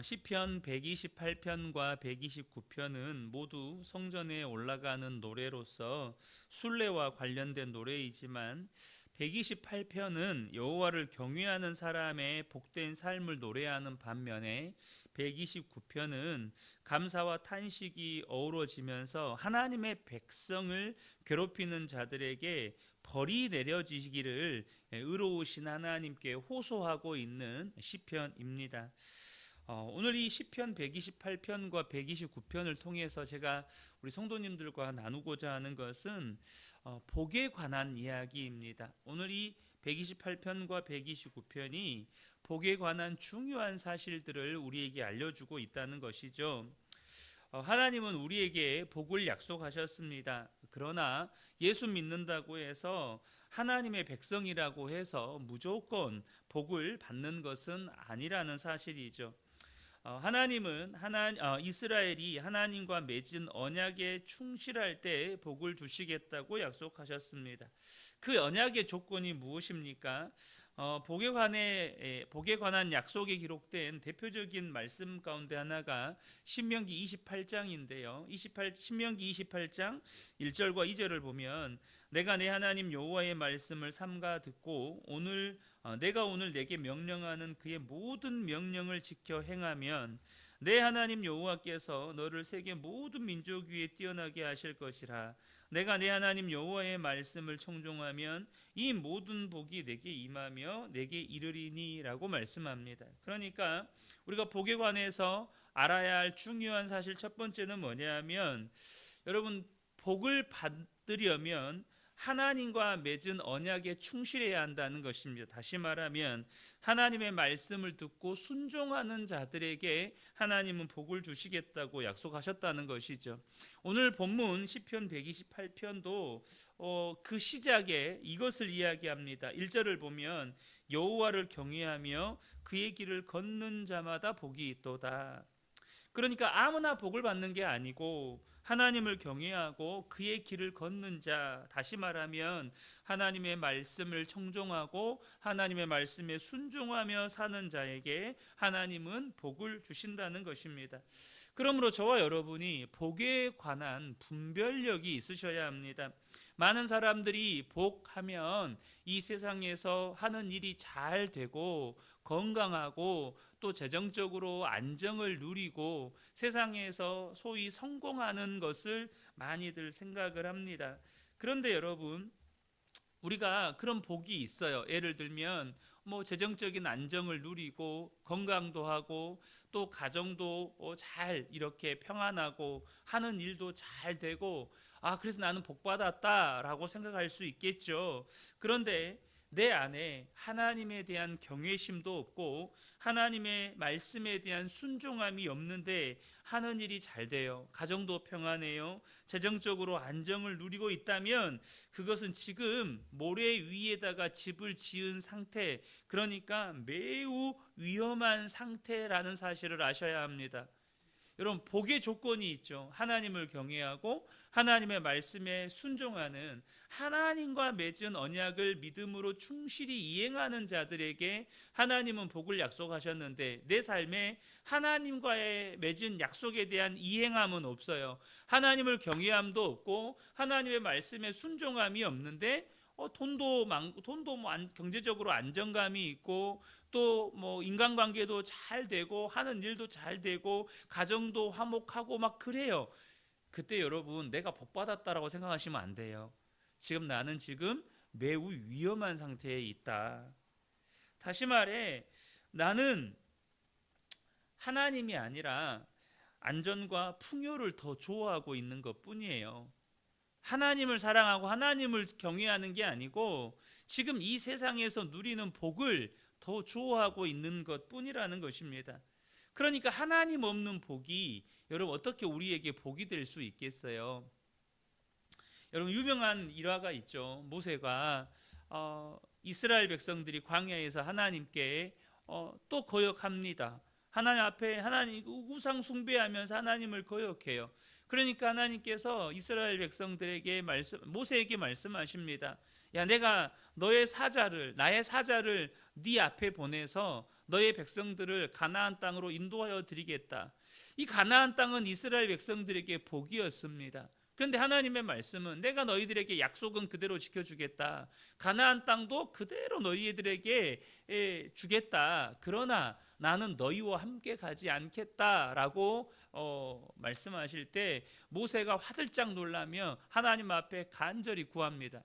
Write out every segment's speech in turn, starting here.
시편 128편과 129편은 모두 성전에 올라가는 노래로서 순례와 관련된 노래이지만 128편은 여호와를 경외하는 사람의 복된 삶을 노래하는 반면에 129편은 감사와 탄식이 어우러지면서 하나님의 백성을 괴롭히는 자들에게 벌이 내려지기를 의로우신 하나님께 호소하고 있는 시편입니다. 오늘 이 시편 128편과 129편을 통해서 제가 우리 성도님들과 나누고자 하는 것은 복에 관한 이야기입니다. 오늘 이 128편과 129편이 복에 관한 중요한 사실들을 우리에게 알려주고 있다는 것이죠. 하나님은 우리에게 복을 약속하셨습니다. 그러나 예수 믿는다고 해서 하나님의 백성이라고 해서 무조건 복을 받는 것은 아니라는 사실이죠. 하나님은 이스라엘이 하나님과 맺은 언약에 충실할 때 복을 주시겠다고 약속하셨습니다. 그 언약의 조건이 무엇입니까? 복에 관한 약속에 기록된 대표적인 말씀 가운데 하나가 신명기 28장인데요. 신명기 28장 1절과 2절을 보면 내가 내 하나님 여호와의 말씀을 삼가 듣고 내가 오늘 내게 명령하는 그의 모든 명령을 지켜 행하면 내 하나님 여호와께서 너를 세계 모든 민족 위에 뛰어나게 하실 것이라. 내가 내 하나님 여호와의 말씀을 청종하면 이 모든 복이 내게 임하며 내게 이르리니라고 말씀합니다. 그러니까 우리가 복에 관해서 알아야 할 중요한 사실 첫 번째는 뭐냐면 여러분 복을 받으려면 하나님과 맺은 언약에 충실해야 한다는 것입니다. 다시 말하면 하나님의 말씀을 듣고 순종하는 자들에게 하나님은 복을 주시겠다고 약속하셨다는 것이죠. 오늘 본문 시편 128편도 그 시작에 이것을 이야기합니다. 1절을 보면 여호와를 경외하며 그의 길을 걷는 자마다 복이 있도다. 그러니까 아무나 복을 받는 게 아니고 하나님을 경외하고 그의 길을 걷는 자, 다시 말하면 하나님의 말씀을 청종하고 하나님의 말씀에 순종하며 사는 자에게 하나님은 복을 주신다는 것입니다. 그러므로 저와 여러분이 복에 관한 분별력이 있으셔야 합니다. 많은 사람들이 복하면 이 세상에서 하는 일이 잘 되고 건강하고 또 재정적으로 안정을 누리고 세상에서 소위 성공하는 것을 많이들 생각을 합니다. 그런데 여러분, 우리가 그런 복이 있어요. 예를 들면 재정적인 안정을 누리고 건강도 하고 또 가정도 잘 이렇게 평안하고 하는 일도 잘 되고 그래서 나는 복 받았다라고 생각할 수 있겠죠. 그런데 내 안에 하나님에 대한 경외심도 없고 하나님의 말씀에 대한 순종함이 없는데 하는 일이 잘 돼요. 가정도 평안해요. 재정적으로 안정을 누리고 있다면 그것은 지금 모래 위에다가 집을 지은 상태, 그러니까 매우 위험한 상태라는 사실을 아셔야 합니다. 여러분, 복의 조건이 있죠. 하나님을 경외하고 하나님의 말씀에 순종하는, 하나님과 맺은 언약을 믿음으로 충실히 이행하는 자들에게 하나님은 복을 약속하셨는데 내 삶에 하나님과의 맺은 약속에 대한 이행함은 없어요. 하나님을 경외함도 없고 하나님의 말씀에 순종함이 없는데 돈도 많고 경제적으로 안정감이 있고 또 인간관계도 잘 되고 하는 일도 잘 되고 가정도 화목하고 막 그래요. 그때 여러분, 내가 복 받았다라고 생각하시면 안 돼요. 나는 지금 매우 위험한 상태에 있다. 다시 말해, 나는 하나님이 아니라 안전과 풍요를 더 좋아하고 있는 것뿐이에요. 하나님을 사랑하고 하나님을 경외하는 게 아니고 지금 이 세상에서 누리는 복을 더 좋아하고 있는 것뿐이라는 것입니다. 그러니까 하나님 없는 복이 여러분 어떻게 우리에게 복이 될 수 있겠어요? 여러분, 유명한 일화가 있죠. 모세가 이스라엘 백성들이 광야에서 하나님께 또 거역합니다. 하나님 앞에 우상 숭배하면서 하나님을 거역해요. 그러니까 하나님께서 이스라엘 백성들에게 모세에게 말씀하십니다. 야, 내가 나의 사자를 네 앞에 보내서 너의 백성들을 가나안 땅으로 인도하여 드리겠다. 이 가나안 땅은 이스라엘 백성들에게 복이었습니다. 그런데 하나님의 말씀은 내가 너희들에게 약속은 그대로 지켜주겠다. 가나안 땅도 그대로 너희들에게 주겠다. 그러나 나는 너희와 함께 가지 않겠다라고 말씀하실 때 모세가 화들짝 놀라며 하나님 앞에 간절히 구합니다.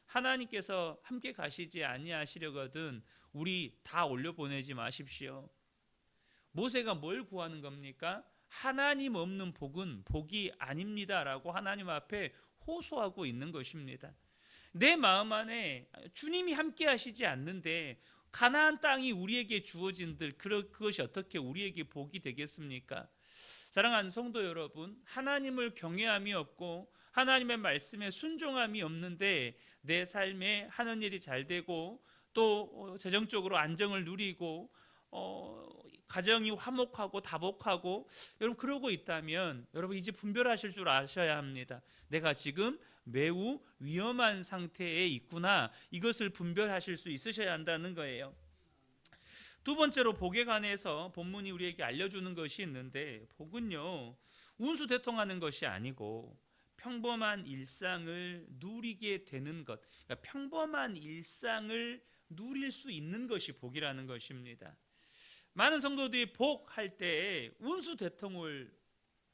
하나님께서 함께 가시지 아니하시려거든 우리 다 올려보내지 마십시오. 모세가 뭘 구하는 겁니까? 하나님 없는 복은 복이 아닙니다라고 하나님 앞에 호소하고 있는 것입니다. 내 마음 안에 주님이 함께 하시지 않는데 가나안 땅이 우리에게 주어진들 그것이 어떻게 우리에게 복이 되겠습니까? 사랑하는 성도 여러분, 하나님을 경외함이 없고 하나님의 말씀에 순종함이 없는데 내 삶에 하는 일이 잘 되고 또 재정적으로 안정을 누리고 가정이 화목하고 다복하고 여러분 그러고 있다면 여러분 이제 분별하실 줄 아셔야 합니다. 내가 지금 매우 위험한 상태에 있구나. 이것을 분별하실 수 있으셔야 한다는 거예요. 두 번째로 복에 관해서 본문이 우리에게 알려주는 것이 있는데 복은요 운수대통하는 것이 아니고 평범한 일상을 누리게 되는 것, 그러니까 평범한 일상을 누릴 수 있는 것이 복이라는 것입니다. 많은 성도들이 복할 때 운수대통을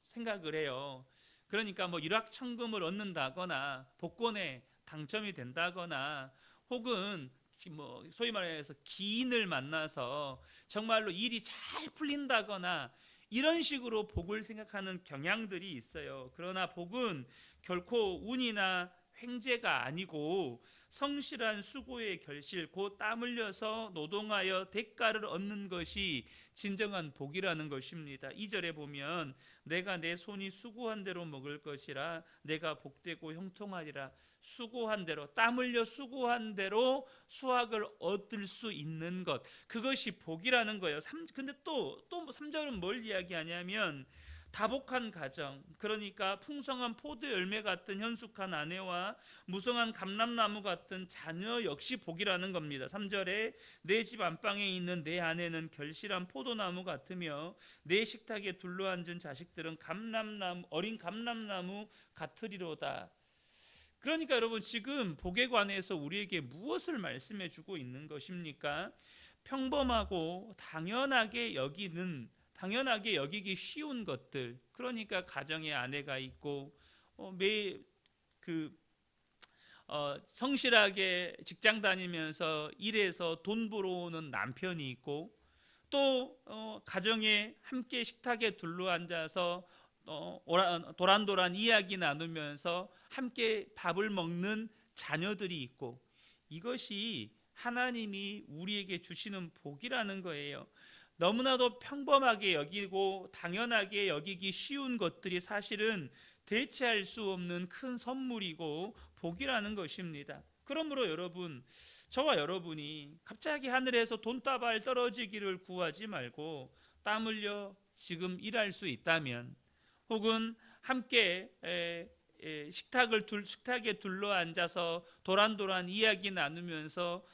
생각을 해요. 그러니까 뭐 일확천금을 얻는다거나 복권에 당첨이 된다거나 혹은 뭐 소위 말해서 기인을 만나서 정말로 일이 잘 풀린다거나 이런 식으로 복을 생각하는 경향들이 있어요. 그러나 복은 결코 운이나 횡재가 아니고 성실한 수고의 결실, 곧 땀 흘려서 노동하여 대가를 얻는 것이 진정한 복이라는 것입니다. 2절에 보면 내가 내 손이 수고한 대로 먹을 것이라 내가 복되고 형통하리라. 수고한 대로, 땀 흘려 수고한 대로 수확을 얻을 수 있는 것, 그것이 복이라는 거예요. 근데 또 3절은 뭘 이야기하냐면 다복한 가정, 그러니까 풍성한 포도 열매 같은 현숙한 아내와 무성한 감람나무 같은 자녀 역시 복이라는 겁니다. 3절에 내 집 안방에 있는 내 아내는 결실한 포도나무 같으며 내 식탁에 둘러앉은 자식들은 어린 감람나무 같으리로다. 그러니까 여러분 지금 복에 관해서 우리에게 무엇을 말씀해 주고 있는 것입니까? 평범하고 당연하게 여기기 쉬운 것들, 그러니까 가정에 아내가 있고 성실하게 직장 다니면서 일해서 돈 벌어오는 남편이 있고 또 가정에 함께 식탁에 둘러앉아서 도란도란 이야기 나누면서 함께 밥을 먹는 자녀들이 있고, 이것이 하나님이 우리에게 주시는 복이라는 거예요. 너무나도 평범하게 여기고 당연하게 여기기 쉬운 것들이 사실은 대체할 수 없는 큰 선물이고 복이라는 것입니다. 그러므로 여러분, 저와 여러분이 갑자기 하늘에서 돈다발 떨어지기를 구하지 말고 땀 흘려 지금 일할 수 있다면, 혹은 함께 식탁에 둘러앉아서 도란도란 이야기 나누면서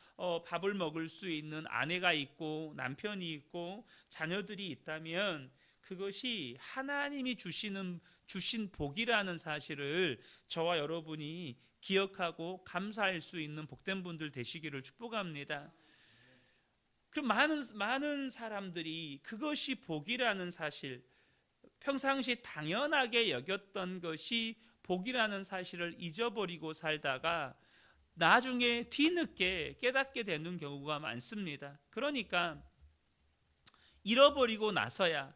밥을 먹을 수 있는 아내가 있고 남편이 있고 자녀들이 있다면 그것이 하나님이 주신 복이라는 사실을 저와 여러분이 기억하고 감사할 수 있는 복된 분들 되시기를 축복합니다. 그 많은 사람들이 그것이 복이라는 사실, 평상시 당연하게 여겼던 것이 복이라는 사실을 잊어버리고 살다가 나중에 뒤늦게 깨닫게 되는 경우가 많습니다. 그러니까 잃어버리고 나서야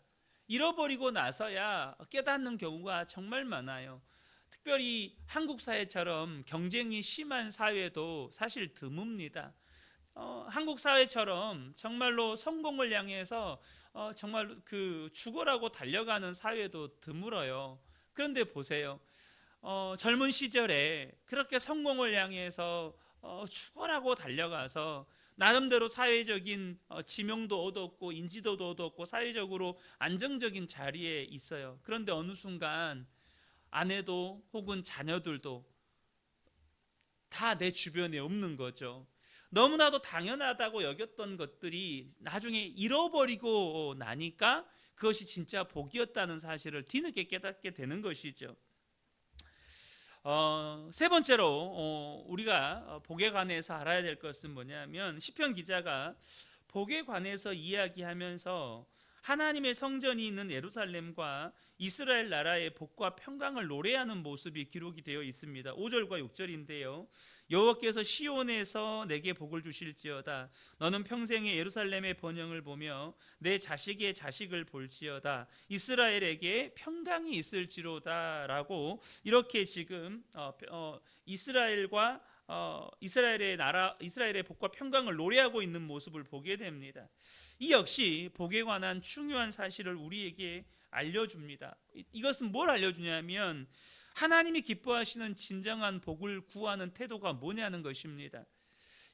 깨닫는 경우가 정말 많아요. 특별히 한국 사회처럼 경쟁이 심한 사회도 사실 드뭅니다. 한국 사회처럼 정말로 성공을 향해서 정말로 죽어라고 달려가는 사회도 드물어요. 그런데 보세요. 젊은 시절에 그렇게 성공을 향해서 죽어라고 달려가서 나름대로 사회적인 지명도 얻었고 인지도도 얻었고 사회적으로 안정적인 자리에 있어요. 그런데 어느 순간 아내도 혹은 자녀들도 다 내 주변에 없는 거죠. 너무나도 당연하다고 여겼던 것들이 나중에 잃어버리고 나니까 그것이 진짜 복이었다는 사실을 뒤늦게 깨닫게 되는 것이죠. 세 번째로 우리가 복에 관해서 알아야 될 것은 뭐냐면, 시편 기자가 복에 관해서 이야기하면서 하나님의 성전이 있는 예루살렘과 이스라엘 나라의 복과 평강을 노래하는 모습이 기록이 되어 있습니다. 5절과 6절인데요. 여호와께서 시온에서 내게 복을 주실지어다. 너는 평생에 예루살렘의 번영을 보며 내 자식의 자식을 볼지어다. 이스라엘에게 평강이 있을지로다 라고 이렇게 지금 이스라엘의 복과 평강을 노래하고 있는 모습을 보게 됩니다. 이 역시 복에 관한 중요한 사실을 우리에게 알려줍니다. 이것은 뭘 알려주냐면, 하나님이 기뻐하시는 진정한 복을 구하는 태도가 뭐냐는 것입니다.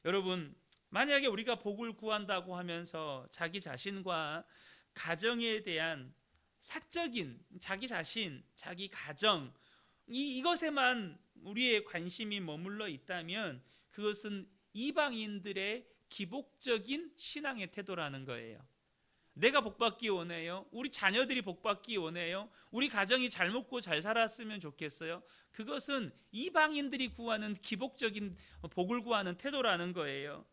여러분, 만약에 우리가 복을 구한다고 하면서 자기 자신과 가정에 대한 사적인 자기 자신, 자기 가정, 이것에만 우리의 관심이 머물러 있다면 그것은 이방인들의 기복적인 신앙의 태도라는 거예요. 내가 복받기 원해요. 우리 자녀들이 복받기 원해요. 우리 가정이 잘 먹고 잘 살았으면 좋겠어요. 그것은 이방인들이 구하는 기복적인 복을 구하는 태도라는 거예요.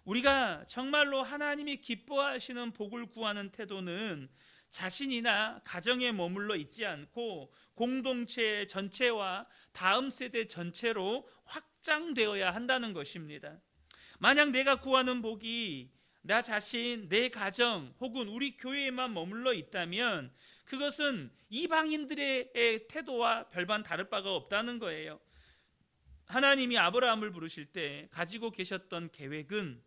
우리가 정말로 하나님이 기뻐하시는 복을 구하는 태도는 자신이나 가정에 머물러 있지 않고 공동체 전체와 다음 세대 전체로 확장되어야 한다는 것입니다. 만약 내가 구하는 복이 나 자신, 내 가정 혹은 우리 교회에만 머물러 있다면 그것은 이방인들의 태도와 별반 다를 바가 없다는 거예요. 하나님이 아브라함을 부르실 때 가지고 계셨던 계획은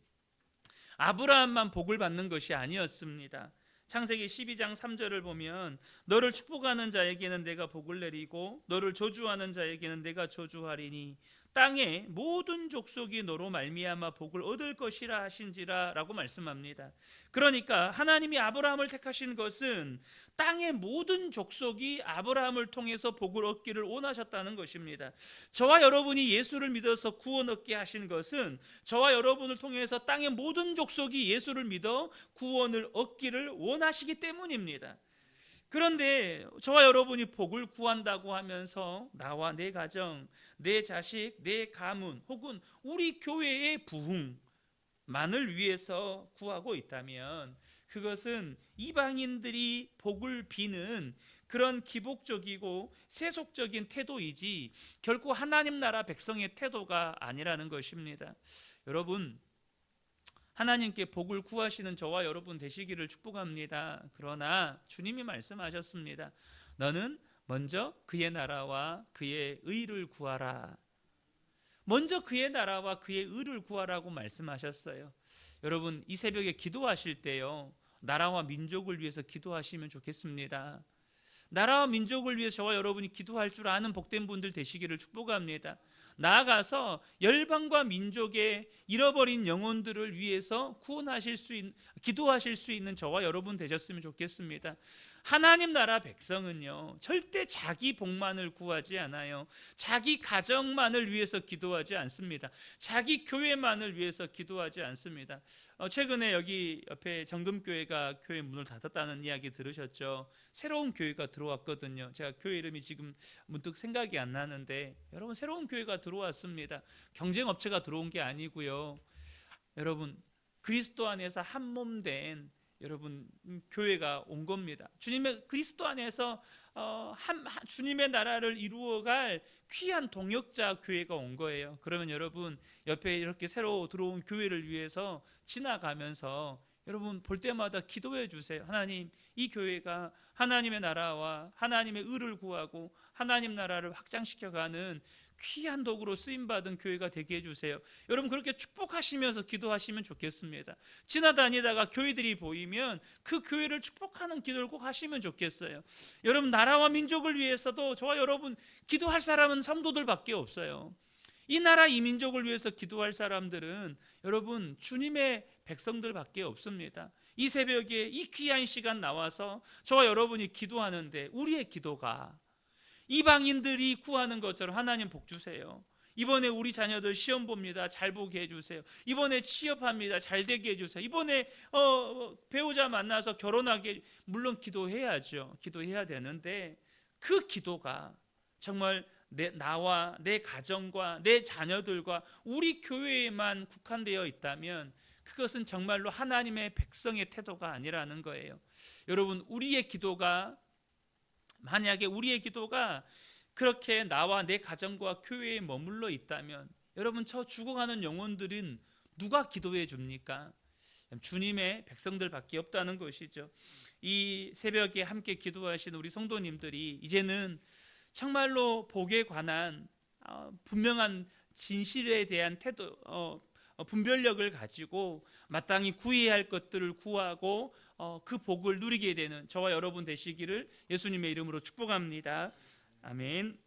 아브라함만 복을 받는 것이 아니었습니다. 창세기 12장 3절을 보면 너를 축복하는 자에게는 내가 복을 내리고 너를 저주하는 자에게는 내가 저주하리니 땅의 모든 족속이 너로 말미암아 복을 얻을 것이라 하신지라 라고 말씀합니다. 그러니까 하나님이 아브라함을 택하신 것은 땅의 모든 족속이 아브라함을 통해서 복을 얻기를 원하셨다는 것입니다. 저와 여러분이 예수를 믿어서 구원 얻게 하신 것은 저와 여러분을 통해서 땅의 모든 족속이 예수를 믿어 구원을 얻기를 원하시기 때문입니다. 그런데 저와 여러분이 복을 구한다고 하면서 나와 내 가정, 내 자식, 내 가문 혹은 우리 교회의 부흥만을 위해서 구하고 있다면 그것은 이방인들이 복을 비는 그런 기복적이고 세속적인 태도이지 결코 하나님 나라 백성의 태도가 아니라는 것입니다. 여러분, 하나님께 복을 구하시는 저와 여러분 되시기를 축복합니다. 그러나 주님이 말씀하셨습니다. 너는 먼저 그의 나라와 그의 의를 구하라. 먼저 그의 나라와 그의 의를 구하라고 말씀하셨어요. 여러분, 이 새벽에 기도하실 때요, 나라와 민족을 위해서 기도하시면 좋겠습니다. 나라와 민족을 위해서 저와 여러분이 기도할 줄 아는 복된 분들 되시기를 축복합니다. 나아가서 열방과 민족의 잃어버린 영혼들을 위해서 기도하실 수 있는 저와 여러분 되셨으면 좋겠습니다. 하나님 나라 백성은요, 절대 자기 복만을 구하지 않아요. 자기 가정만을 위해서 기도하지 않습니다. 자기 교회만을 위해서 기도하지 않습니다. 최근에 여기 옆에 정금교회가 교회 문을 닫았다는 이야기 들으셨죠? 새로운 교회가 들어왔거든요. 제가 교회 이름이 지금 문득 생각이 안 나는데, 여러분, 새로운 교회가 들어왔습니다. 경쟁업체가 들어온 게 아니고요. 여러분, 그리스도 안에서 한 몸 된 여러분 교회가 온 겁니다. 주님의 그리스도 안에서 주님의 나라를 이루어갈 귀한 동역자 교회가 온 거예요. 그러면 여러분, 옆에 이렇게 새로 들어온 교회를 위해서 지나가면서 여러분 볼 때마다 기도해 주세요. 하나님, 이 교회가 하나님의 나라와 하나님의 의를 구하고 하나님 나라를 확장시켜가는 귀한 도구로 쓰임받은 교회가 되게 해주세요. 여러분, 그렇게 축복하시면서 기도하시면 좋겠습니다. 지나다니다가 교회들이 보이면 그 교회를 축복하는 기도를 꼭 하시면 좋겠어요. 여러분, 나라와 민족을 위해서도 저와 여러분 기도할 사람은 성도들밖에 없어요. 이 나라 이 민족을 위해서 기도할 사람들은 여러분 주님의 백성들밖에 없습니다. 이 새벽에 이 귀한 시간 나와서 저와 여러분이 기도하는데 우리의 기도가 이방인들이 구하는 것처럼 하나님 복 주세요, 이번에 우리 자녀들 시험 봅니다. 잘 보게 해주세요. 이번에 취업합니다. 잘 되게 해주세요. 이번에 배우자 만나서 결혼하게, 물론 기도해야죠. 기도해야 되는데 그 기도가 정말 나와 내 가정과 내 자녀들과 우리 교회에만 국한되어 있다면 그것은 정말로 하나님의 백성의 태도가 아니라는 거예요. 여러분, 만약에 우리의 기도가 그렇게 나와 내 가정과 교회에 머물러 있다면 여러분, 저 죽어가는 영혼들은 누가 기도해 줍니까? 주님의 백성들밖에 없다는 것이죠. 이 새벽에 함께 기도하신 우리 성도님들이 이제는 정말로 복에 관한 분명한 진실에 대한 태도, 분별력을 가지고 마땅히 구해야 할 것들을 구하고 그 복을 누리게 되는 저와 여러분 되시기를 예수님의 이름으로 축복합니다. 아멘.